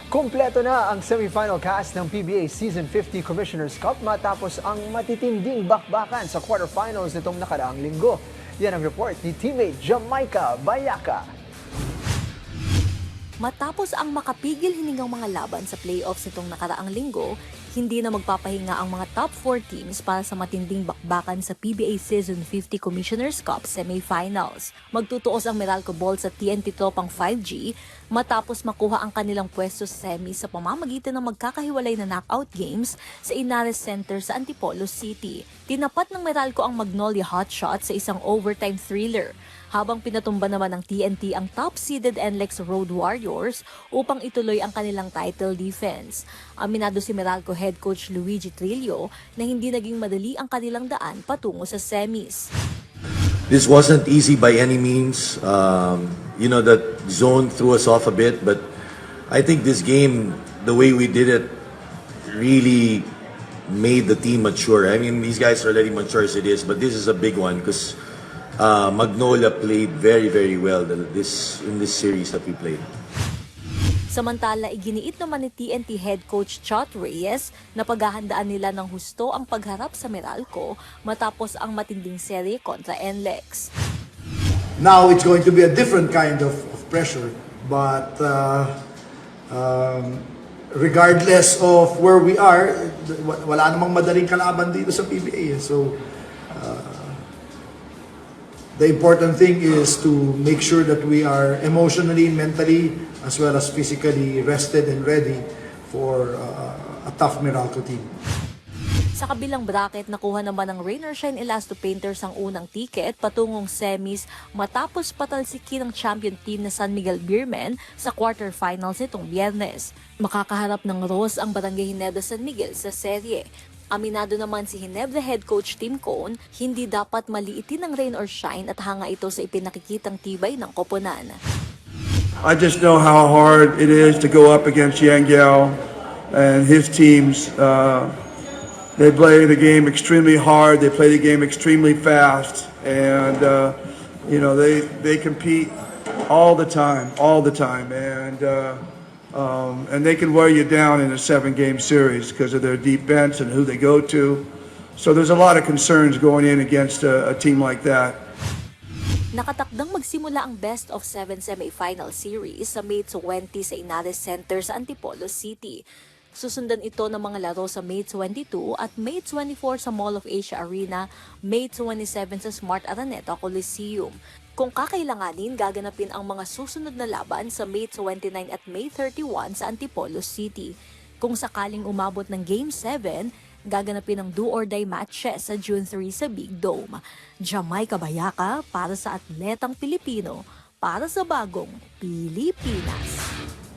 Kumpleto na ang semifinal cast ng PBA Season 50 Commissioner's Cup matapos ang matitinding bakbakan sa quarterfinals nitong nakaraang linggo. Yan ang report ni teammate Jamaica Bayaka. Matapos ang makapigil hiningang mga laban sa playoffs nitong nakaraang linggo, hindi na magpapahinga ang mga top 4 teams para sa matinding bakbakan sa PBA Season 50 Commissioner's Cup semifinals. Magtutuos ang Meralco Ball sa TNT Tropang 5G matapos makuha ang kanilang pwesto sa semi sa pamamagitan ng magkakahiwalay na knockout games sa Inares Center sa Antipolo City. Tinapat ng Meralco ang Magnolia Hotshot sa isang overtime thriller, habang pinatumba naman ng TNT ang top-seeded NLEX Road Warriors upang ituloy ang kanilang title defense. Aminado si Meralco head coach Luigi Trillo na hindi naging madali ang kanilang daan patungo sa semis. This wasn't easy by any means. That zone threw us off a bit, but I think this game, the way we did it, really made the team mature. I mean, these guys are already mature as it is, but this is a big one because Magnolia played very, very well in this series that we played. Samantala, iginiit naman ni TNT head coach Chot Reyes na paghahandaan nila ng husto ang pagharap sa Meralco matapos ang matinding serye kontra NLEX. Now it's going to be a different kind of pressure, but regardless of where we are, wala namang madaling kalaban dito sa PBA. So the important thing is to make sure that we are emotionally, mentally, as well as physically rested and ready for a tough Meralco team. Sa kabilang bracket, nakuha naman ng Rain or Shine Elasto Painters ang unang ticket patungong semis matapos patalsikin ng champion team na San Miguel Beermen sa quarterfinals nitong Biyernes. Makakaharap ng Ross ang Barangay Ginebra San Miguel sa serye. Aminado naman si Ginebra head coach Tim Cone, hindi dapat maliitin ng Rain or Shine at hanga ito sa ipinakikitang tibay ng koponan. I just know how hard it is to go up against Yangel and his teams. They play the game extremely hard. They play the game extremely fast, and they compete all the time, and they can wear you down in a 7-game series because of their deep bench and who they go to. So there's a lot of concerns going in against a team like that. Nakatakdang magsimula ang best of 7 semifinal series sa May 20 sa Inares Center sa Antipolo City. Susundan ito ng mga laro sa May 22 at May 24 sa Mall of Asia Arena, May 27 sa Smart Araneta Coliseum. Kung kakailanganin, gaganapin ang mga susunod na laban sa May 29 at May 31 sa Antipolo City. Kung sakaling umabot ng Game 7, gaganapin ang do-or-die matches sa June 3 sa Big Dome. Jamaica Bayaka para sa Atletang Pilipino, para sa Bagong Pilipinas.